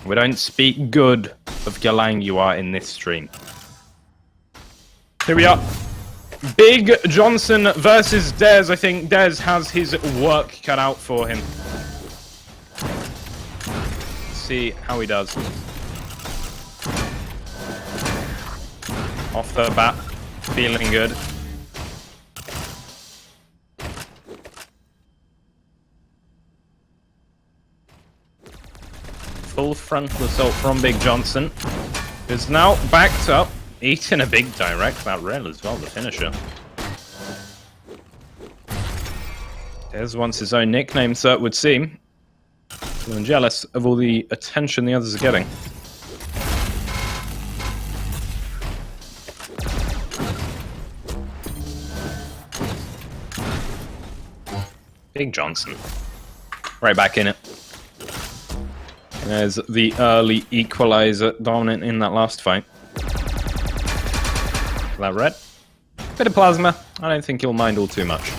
We don't speak good of Galangua in this stream. Here we are. Big Johnson versus DEZ. I think DEZ has his work cut out for him. Let's see how he does. Off the bat, feeling good. Full frontal assault from Big Johnson. Is now backed up. Eating a big direct, that rail as well, the finisher. DEZ wants his own nickname, so it would seem. I'm jealous of all the attention the others are getting. Big Johnson. Right back in it. There's the early equalizer dominant in that last fight. That red. Bit of plasma. I don't think he'll mind all too much.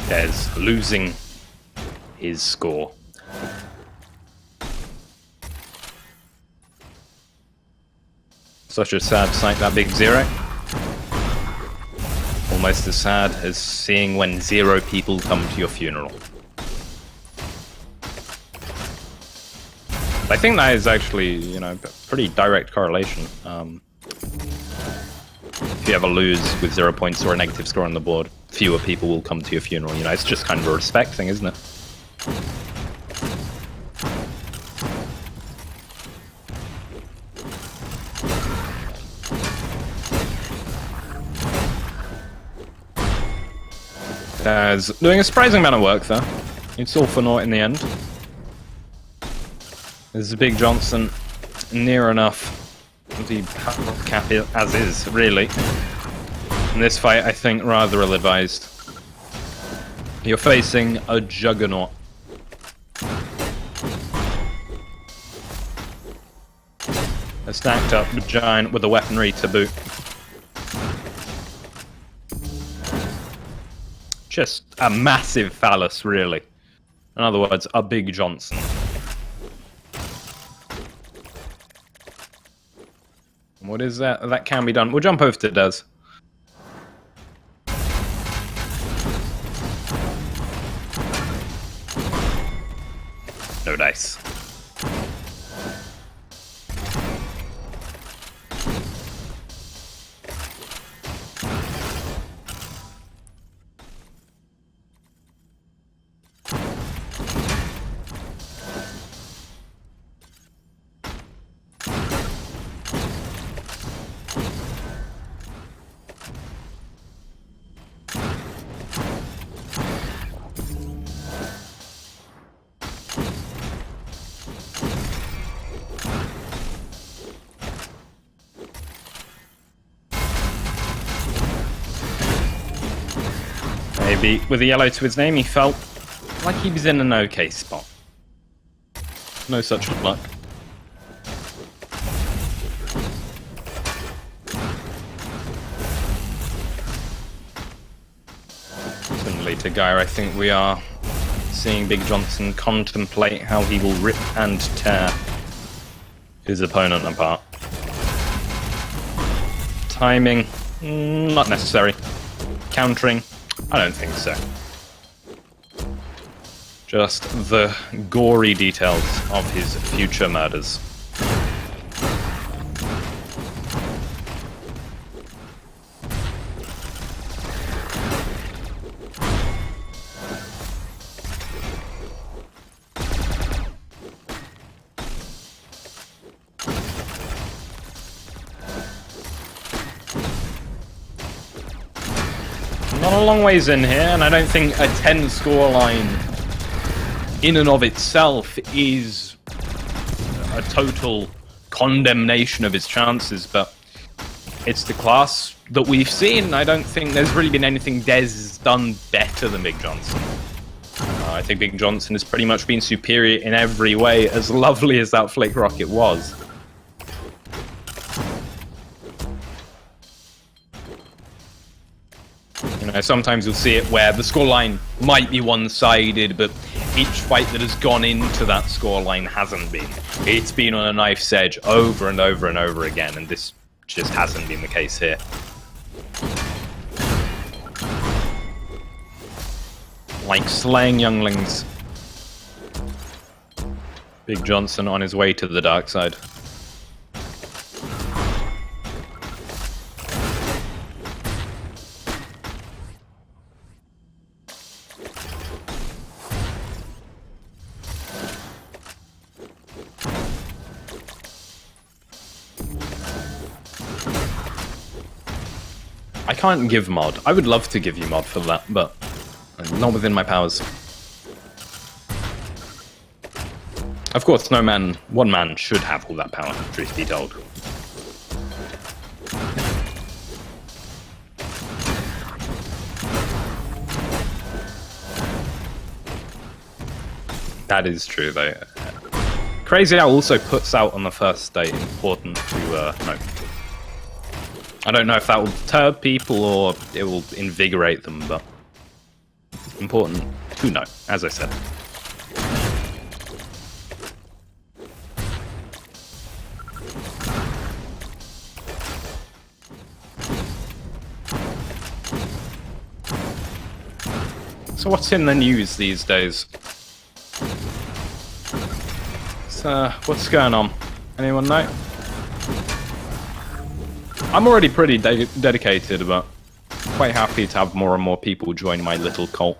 DEZ losing his score. Such a sad sight, that big zero. Almost as sad as seeing when 0 people come to your funeral. I think that is actually, you know, a pretty direct correlation. If you ever lose with 0 points or a negative score on the board, fewer people will come to your funeral. You know, it's just kind of a respect thing, isn't it? DEZ doing a surprising amount of work there. It's all for naught in the end. There's a Big Johnson near enough the power cap as is, really. In this fight, I think rather ill-advised. You're facing a juggernaut. A stacked up giant with the weaponry to boot. Just a massive phallus, really. In other words, a Big Johnson. What is that? That can be done. We'll jump over to DEZ. No dice. Maybe with a yellow to his name, he felt like he was in an okay spot. No such luck. Similarly to Gaia, I think we are seeing Big Johnson contemplate how he will rip and tear his opponent apart. Timing, not necessary. Countering, I don't think so. Just the gory details of his future murders. Not a long ways in here, and I don't think a 10 scoreline in and of itself is a total condemnation of his chances, but it's the class that we've seen. I don't think there's really been anything DEZ has done better than Big Johnson. I think Big Johnson has pretty much been superior in every way, as lovely as that Flake Rocket was. You know, sometimes you'll see it where the scoreline might be one-sided, but each fight that has gone into that scoreline hasn't been. It's been on a knife's edge over and over and over again, and this just hasn't been the case here. Like slaying younglings. Big Johnson on his way to the dark side. I can't give mod. I would love to give you mod for that, but not within my powers. Of course, one man should have all that power, truth be told. That is true, though. Crazy Owl also puts out on the first day, important to note. I don't know if that will deter people or it will invigorate them, but important to know, as I said. So what's in the news these days? So, what's going on? Anyone know? I'm already pretty dedicated, but quite happy to have more and more people join my little cult.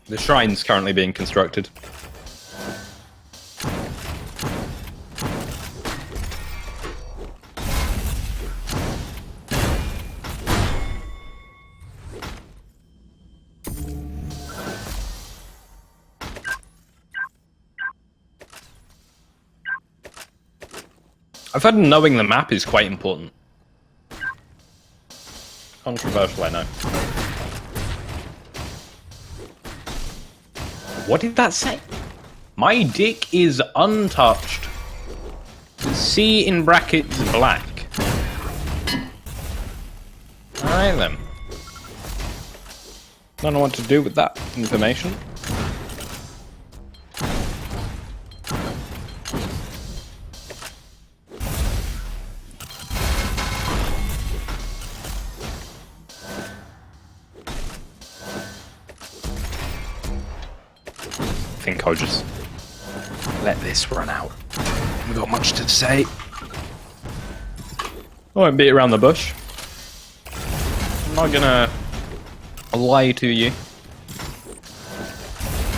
The shrine's currently being constructed. I've heard knowing the map is quite important. Controversial, I know. What did that say? My dick is untouched. C in brackets black. Alright then. Don't know what to do with that information. I think I'll just let this run out. We've got much to say. I won't beat around the bush. I'm not gonna lie to you.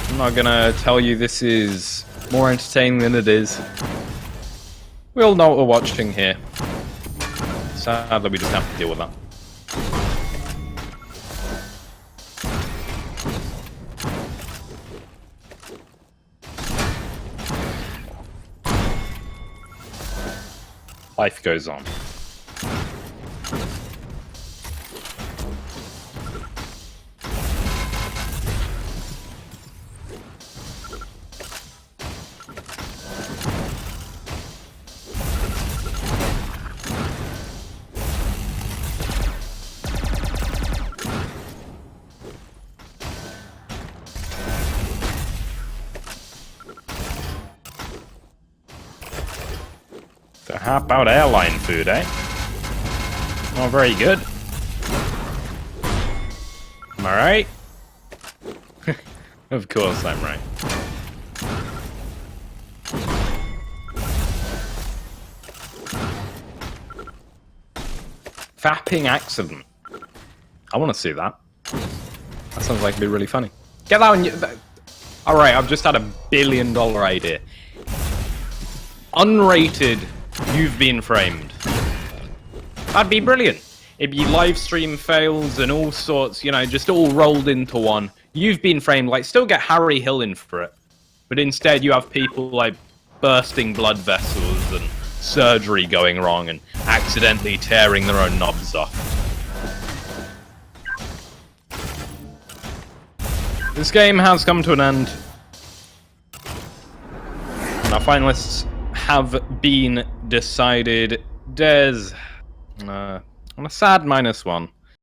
I'm not gonna tell you this is more entertaining than it is. We all know what we're watching here. Sadly, we just have to deal with that. Life goes on. So how about airline food, eh? Not very good. Am I right? Of course I'm right. Fapping accident. I want to see that. That sounds like it'd be really funny. Get that on you. Alright, I've just had $1 billion idea. Unrated, you've been framed. That'd be brilliant. It'd be live stream fails and all sorts, you know, just all rolled into one. You've been framed, like, still get Harry Hill in for it. But instead you have people, like, bursting blood vessels and surgery going wrong and accidentally tearing their own knobs off. This game has come to an end. Our finalists have been decided. DEZ on a sad -1.